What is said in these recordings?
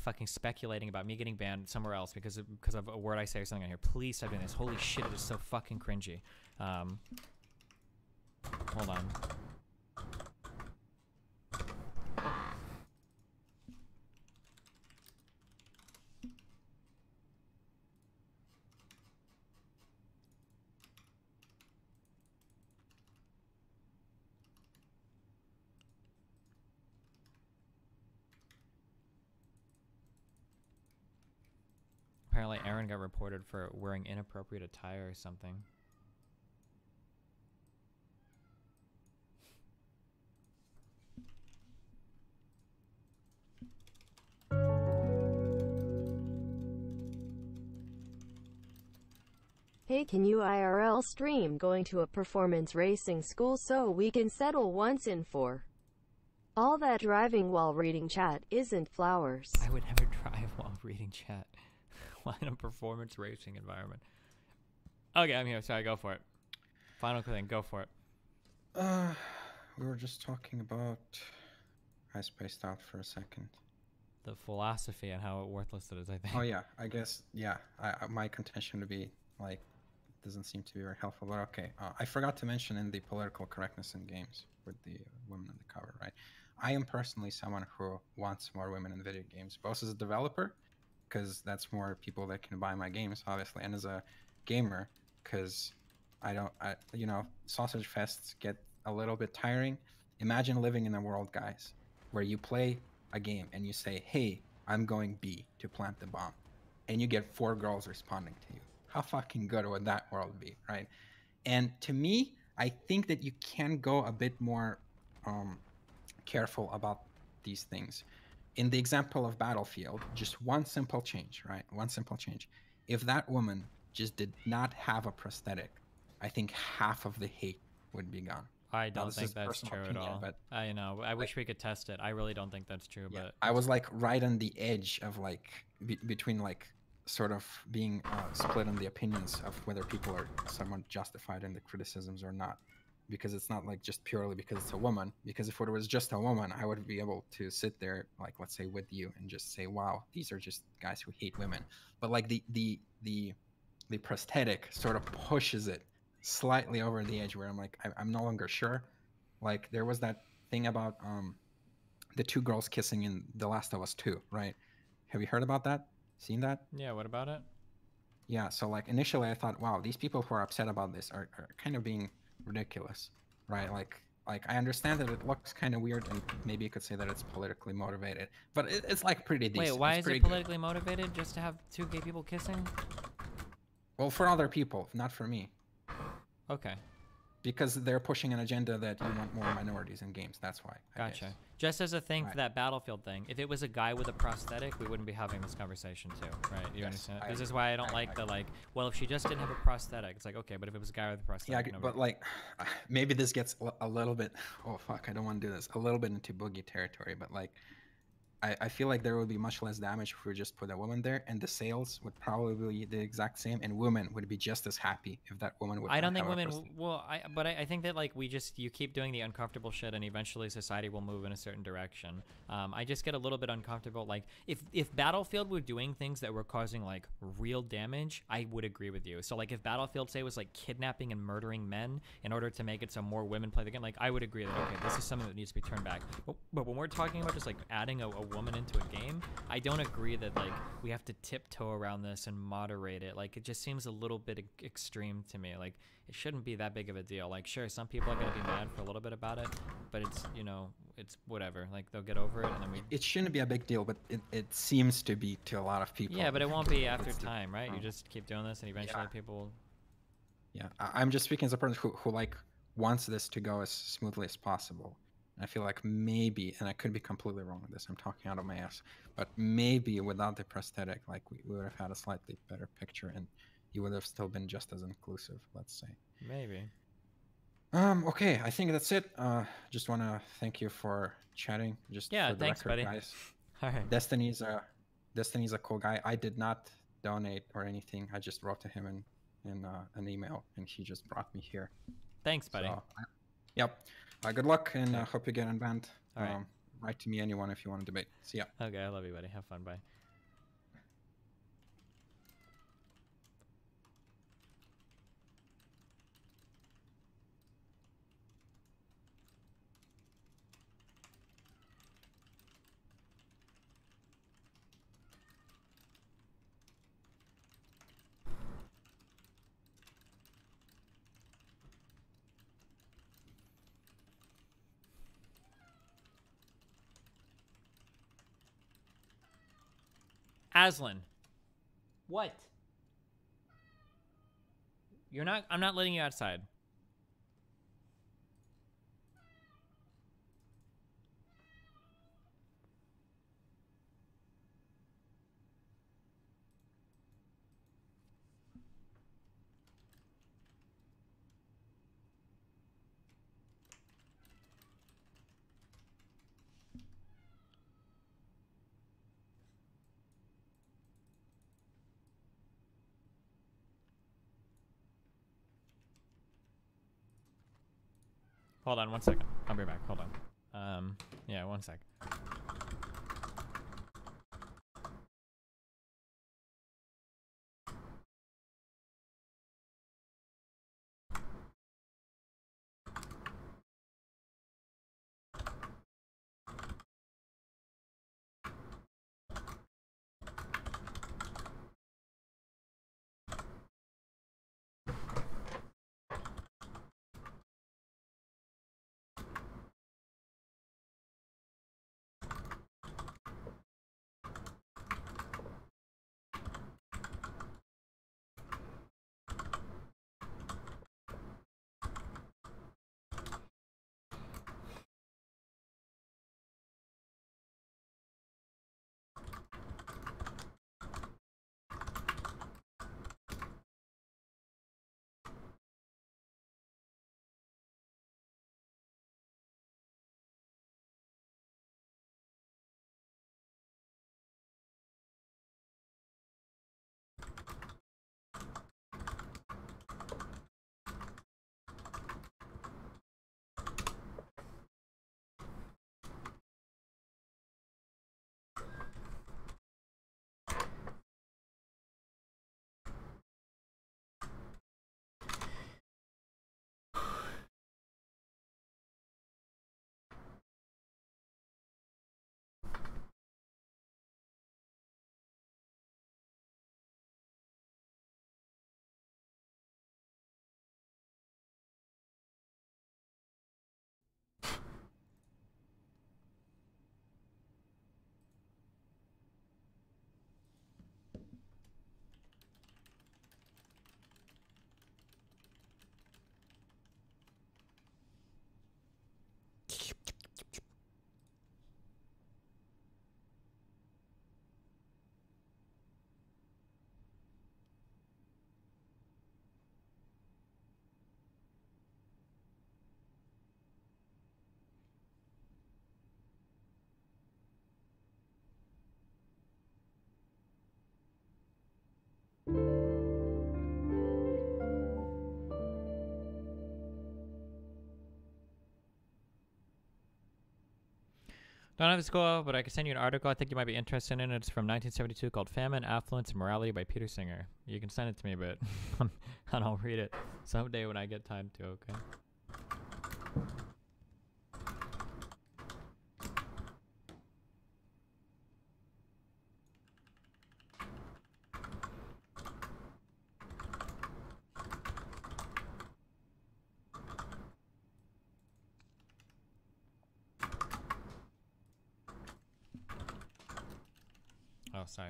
fucking speculating about me getting banned somewhere else because of a word I say or something on here, please stop doing this. Holy shit, it is so fucking cringy. Hold on. Apparently Aaron got reported for wearing inappropriate attire or something. Hey, can you IRL stream going to a performance racing school so we can settle once and for all that driving while reading chat isn't flowers. I would never drive while reading chat. While in a performance racing environment. Okay, I'm here. Sorry, go for it. Final thing, go for it. We were just talking about... I spaced out for a second. The philosophy and how worthless it is, I think. Oh yeah, I guess, yeah. My contention would be, like, doesn't seem to be very helpful, but okay. I forgot to mention in the political correctness in games with the women on the cover, right? I am personally someone who wants more women in video games, both as a developer, because that's more people that can buy my games, obviously, and as a gamer, because you know, sausage fests get a little bit tiring. Imagine living in a world, guys, where you play a game and you say, hey, I'm going B to plant the bomb, and you get 4 girls responding to you. How fucking good would that world be, right? And to me, I think that you can go a bit more careful about these things. In the example of Battlefield, just one simple change, right? One simple change. If that woman just did not have a prosthetic, I think half of the hate would be gone. I don't think that's true at all. But I know. I wish we could test it. I really don't think that's true. Yeah, but I was like right on the edge of like between like sort of being split on the opinions of whether people are somewhat justified in the criticisms or not. Because it's not like just purely because it's a woman. Because if it was just a woman, I would be able to sit there, like, let's say with you and just say, wow, these are just guys who hate women. But like the prosthetic sort of pushes it slightly over the edge where I'm like, I'm no longer sure. Like there was that thing about the 2 girls kissing in The Last of Us 2, right? Have you heard about that? Seen that? Yeah, what about it? Yeah, so like initially I thought, wow, these people who are upset about this are kind of being ridiculous, right? Like I understand that it looks kind of weird, and maybe you could say that it's politically motivated, but it's like pretty decent. Wait, why is it politically motivated just to have 2 gay people kissing? Well, for other people, not for me. Okay. Because they're pushing an agenda that you want more minorities in games. That's why. Gotcha. Just as a thing for that Battlefield thing, if it was a guy with a prosthetic, we wouldn't be having this conversation too, right? You understand? This is why I don't like the like. Well, if she just didn't have a prosthetic, it's like okay, but if it was a guy with a prosthetic, yeah, but like, maybe this gets a little bit. Oh fuck, I don't want to do this. A little bit into boogie territory, but like, I feel like there would be much less damage if we just put a woman there, and the sales would probably be the exact same, and women would be just as happy if that woman would. I don't think women. Well, I think that like you keep doing the uncomfortable shit, and eventually society will move in a certain direction. I just get a little bit uncomfortable. Like if Battlefield were doing things that were causing like real damage, I would agree with you. So like if Battlefield say was like kidnapping and murdering men in order to make it so more women play the game, like I would agree that okay, this is something that needs to be turned back. But when we're talking about just like adding a woman into a game, I don't agree that like we have to tiptoe around this and moderate it. Like it just seems a little bit extreme to me. Like it shouldn't be that big of a deal. Like sure, some people are gonna be mad for a little bit about it, but it's, you know, it's whatever. Like they'll get over it, and then it shouldn't be a big deal, but it seems to be to a lot of people. Yeah, but it won't be after time, right? You just keep doing this, and eventually people. Yeah, I'm just speaking as a person who like wants this to go as smoothly as possible. I feel like maybe, and I could be completely wrong with this, I'm talking out of my ass, but maybe without the prosthetic, like we would have had a slightly better picture, and you would have still been just as inclusive, let's say. Maybe. Okay, I think that's it. Just want to thank you for chatting. Just yeah, for the thanks, record, buddy. Guys. All right. Destiny's a cool guy. I did not donate or anything. I just wrote to him in an email, and he just brought me here. Thanks, buddy. So, yep. Good luck, and hope you get unbanned. All right. Write to me, anyone, if you want to debate. See ya. Okay, I love you, buddy. Have fun. Bye. Aslan. What? You're not. I'm not letting you outside. Hold on 1 second. I'll be back. Hold on. Yeah, 1 sec. Don't have to go, but I can send you an article I think you might be interested in. It's from 1972 called Famine, Affluence, and Morality by Peter Singer. You can send it to me, but and I'll read it someday when I get time to, okay? Oh, sorry.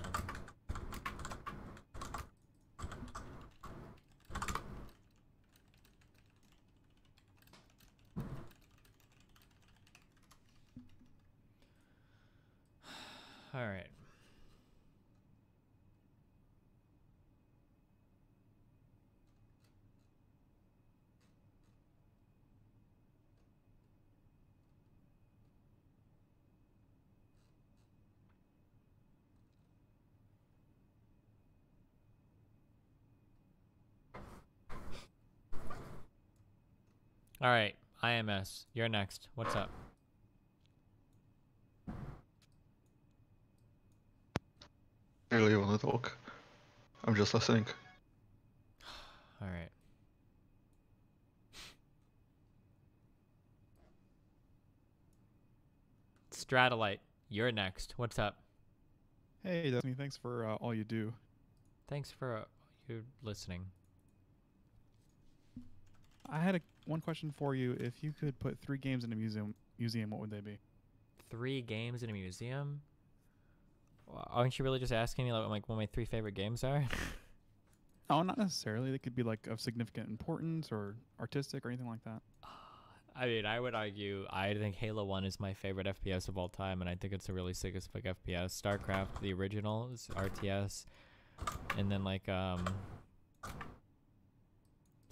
All right. All right, IMS, you're next. What's up? I really want to talk. I'm just listening. All right. Stratolite, you're next. What's up? Hey, Destiny, thanks for all you do. Thanks for you listening. I had one question for you. If you could put 3 games in a museum, what would they be? 3 games in a museum? Aren't you really just asking me like what my 3 favorite games are? Oh, not necessarily. They could be like of significant importance or artistic or anything like that. I mean, I would argue I think Halo 1 is my favorite FPS of all time, and I think it's a really sick as fuck FPS. StarCraft, the original, is RTS. And then, like, fuck,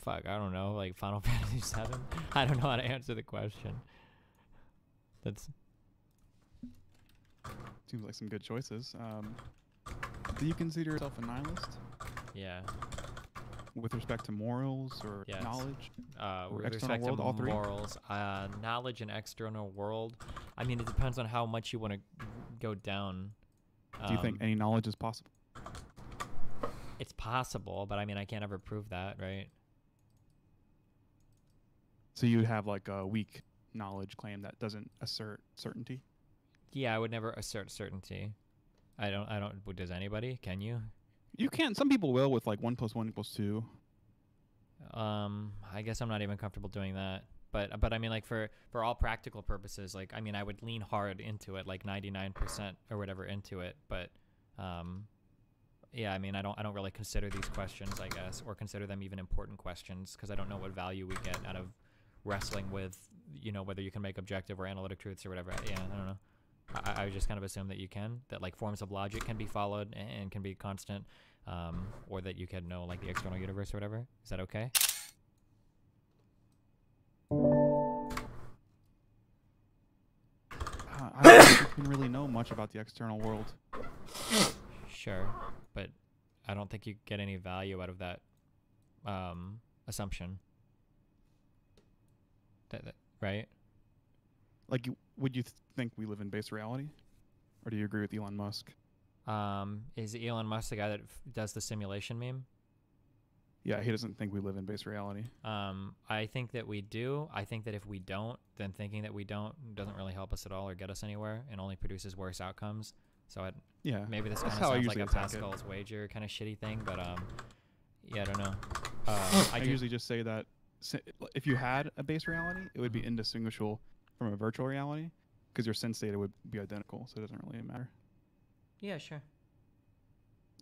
I don't know, like Final Fantasy 7? I don't know how to answer the question. That's... Seems like some good choices. Do you consider yourself a nihilist Yeah. with respect to morals or Yes. knowledge? With external respect world, to all 3? morals, knowledge and external world. I mean, it depends on how much you want to go down. Do you think any knowledge is possible? It's possible, but I mean, I can't ever prove that, right? So you'd have like a weak knowledge claim that doesn't assert certainty? Yeah, I would never assert certainty. I don't, does anybody? Can you? You can. Some people will with like 1 + 1 = 2. I guess I'm not even comfortable doing that. But I mean, like for all practical purposes, like I mean, I would lean hard into it, like 99% or whatever into it. But yeah, I mean, I don't really consider these questions, I guess, or consider them even important questions, because I don't know what value we get out of wrestling with, you know, whether you can make objective or analytic truths or whatever. Yeah, I don't know. I just kind of assume that you can, that like forms of logic can be followed and can be constant, or that you can know like the external universe or whatever. Is that okay? I don't think you can really know much about the external world. Sure, but I don't think you get any value out of that assumption. Right? Like, would you think we live in base reality? Or do you agree with Elon Musk? Is Elon Musk the guy that does the simulation meme? Yeah, he doesn't think we live in base reality. I think that we do. I think that if we don't, then thinking that we don't doesn't really help us at all or get us anywhere, and only produces worse outcomes. So yeah, maybe this kind that's of how I sounds like usually a attack Pascal's wager kind of shitty thing, but yeah, I don't know. I usually just say that if you had a base reality, it would be indistinguishable from a virtual reality, because your sense data would be identical, so it doesn't really matter. Yeah, sure.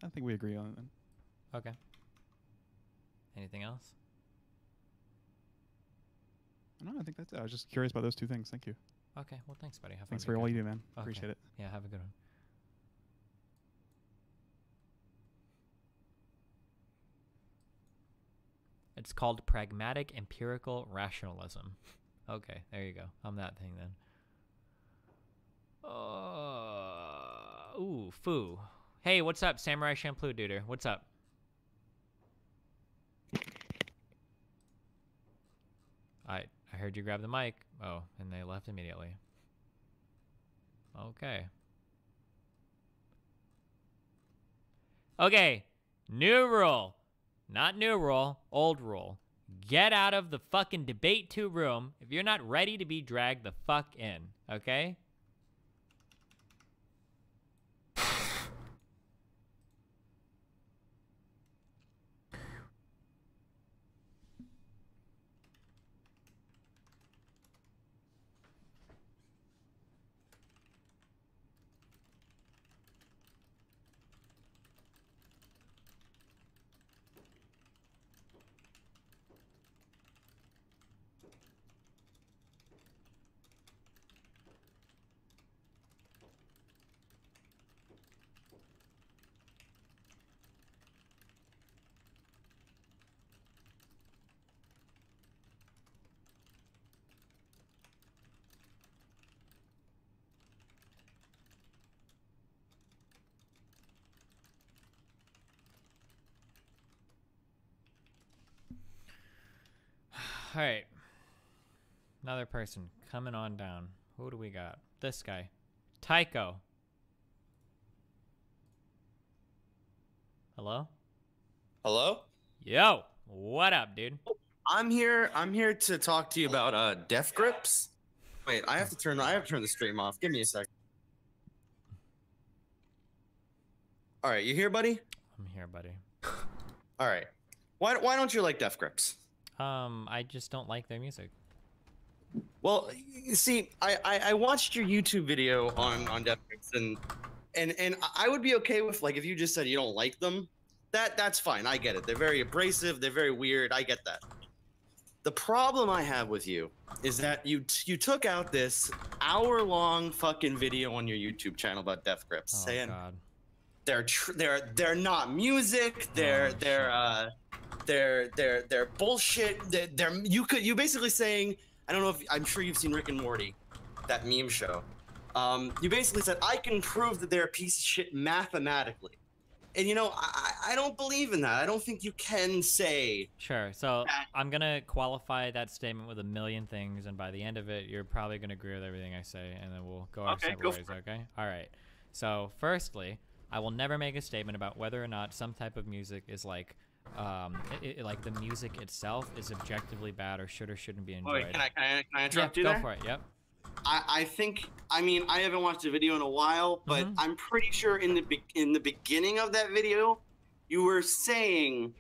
I think we agree on it then. Okay. Anything else? No, I think that's it. I was just curious about those 2 things. Thank you. Okay, well, thanks, buddy. Have Thanks fun. for all you do, man. Okay. Appreciate it. Yeah, have a good one. It's called pragmatic empirical rationalism. Okay, there you go. I'm that thing then. Ooh, foo. Hey, what's up, Samurai Champloo Duder? What's up? I heard you grab the mic. Oh, and they left immediately. Okay. Okay, new rule. Not new rule, old rule. Get out of the fucking debate 2 room if you're not ready to be dragged the fuck in, okay? All right. Another person coming on down. Who do we got? This guy. Tycho. Hello? Hello? Yo, what up, dude? I'm here to talk to you about Death Grips. Wait, I have to turn the stream off. Give me a sec. All right, you here, buddy? I'm here, buddy. All right. Why don't you like Death Grips? I just don't like their music. Well, you see, I watched your YouTube video on Death Grips, and I would be okay with, like, if you just said you don't like them. That's fine. I get it. They're very abrasive. They're very weird. I get that. The problem I have with you is that you took out this hour-long fucking video on your YouTube channel about Death Grips, Oh, saying God. they're not music. They're bullshit. You basically saying, I don't know if I'm sure you've seen Rick and Morty, that meme show. You basically said, I can prove that they're a piece of shit mathematically. And you know, I don't believe in that. I don't think you can say. Sure. So I'm gonna qualify that statement with a million things, and by the end of it, you're probably gonna agree with everything I say, and then we'll go our separate ways. Okay. All right. So firstly, I will never make a statement about whether or not some type of music is like, like the music itself is objectively bad or should or shouldn't be enjoyed. Wait, can I interrupt you go there? for it. Yep. I think, I mean, I haven't watched the video in a while, but I'm pretty sure in the beginning of that video, you were saying,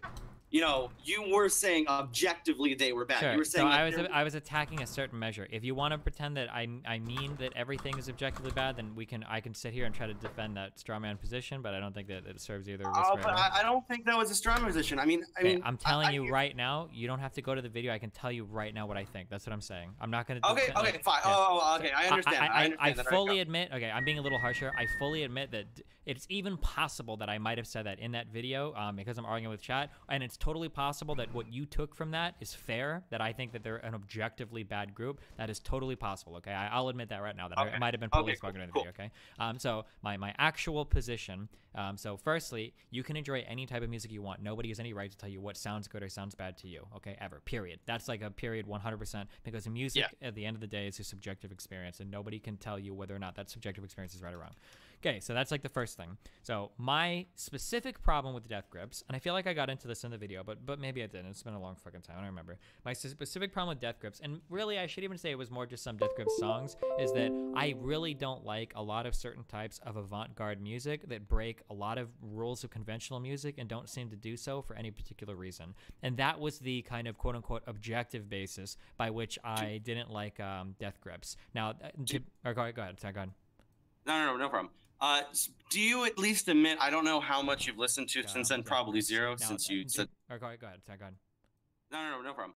objectively they were bad. Sure. You were saying so I was attacking a certain measure. If you want to pretend that I mean that everything is objectively bad, then I can sit here and try to defend that straw man position, but I don't think that it serves either of us very but well. I don't think that was a strong position. I mean, I'm telling you right now. You don't have to go to the video. I can tell you right now what I think. That's what I'm saying. I'm not gonna. Okay, fine. Yeah. Oh, okay. I understand. I fully admit. Okay, I'm being a little harsher. I fully admit that it's even possible that I might have said that in that video because I'm arguing with chat, and it's totally possible that what you took from that is fair. That I think that they're an objectively bad group. That is totally possible. Okay, I'll admit that right now. That I might have been poorly spoken in the video. Okay. So my actual position. So firstly, you can enjoy any type of music you want. Nobody has any right to tell you what sounds good or sounds bad to you. Okay, ever. Period. That's like a period 100% because music at the end of the day is a subjective experience, and nobody can tell you whether or not that subjective experience is right or wrong. Okay, so that's like the first thing. So my specific problem with Death Grips, and I feel like I got into this in the video, but maybe I didn't. It's been a long fucking time. I don't remember. My specific problem with Death Grips, and really I should even say it was more just some Death Grips songs, is that I really don't like a lot of certain types of avant-garde music that break a lot of rules of conventional music and don't seem to do so for any particular reason. And that was the kind of quote-unquote objective basis by which I didn't like Death Grips. Now, go ahead. Sorry, go ahead. No problem. Do you at least admit, I don't know how much you've listened to since then, probably zero, since you said... Go ahead. Sorry, go ahead. No problem.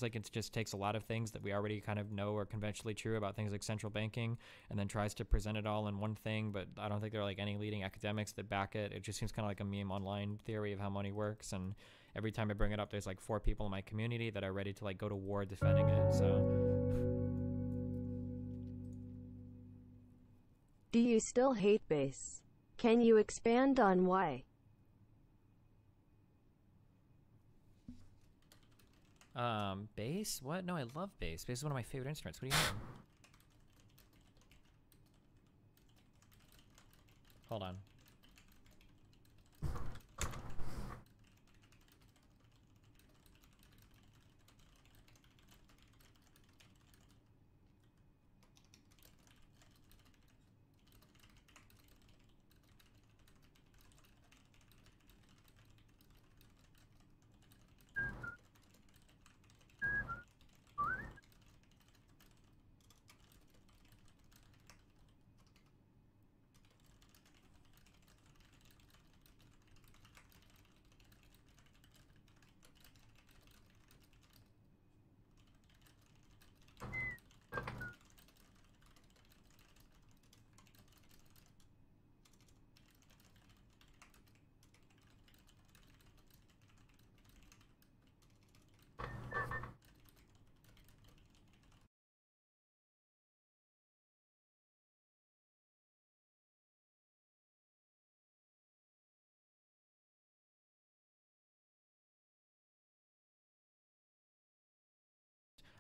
like it just takes a lot of things that we already kind of know are conventionally true about things like central banking, and then tries to present it all in one thing. But I don't think there are like any leading academics that back it. It just seems kind of like a meme online theory of how money works. And every time I bring it up, there's like 4 people in my community that are ready to like go to war defending it. So. Do you still hate base? Can you expand on why? Bass? What? No, I love bass. Bass is one of my favorite instruments. What do you mean? Hold on.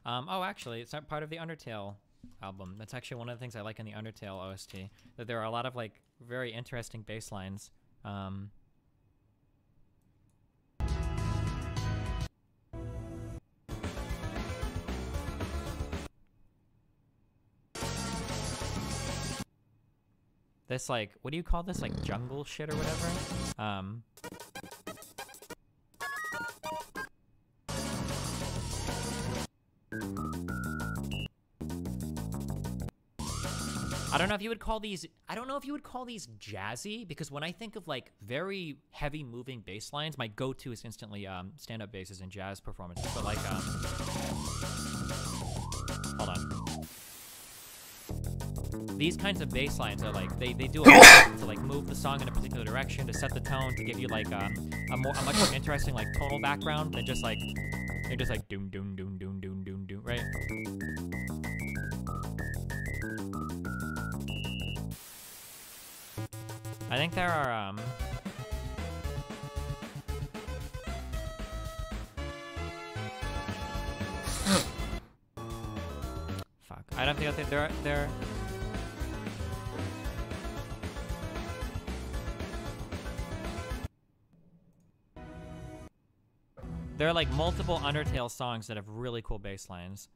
Oh, actually, it's not part of the Undertale album. That's actually one of the things I like in the Undertale OST. That there are a lot of like very interesting bass lines. This like, what do you call this? Like jungle shit or whatever? I don't know if you would call these, I don't know if you would call these jazzy, because when I think of like very heavy moving bass lines, my go-to is instantly stand-up basses and jazz performances. But like, hold on. These kinds of bass lines are like, they do a lot to like move the song in a particular direction, to set the tone, to give you like a much more interesting like tonal background than just like, they're just like doom doom doom doom doom doom doom, right? I think there are, fuck. I don't think there are like multiple Undertale songs that have really cool bass lines.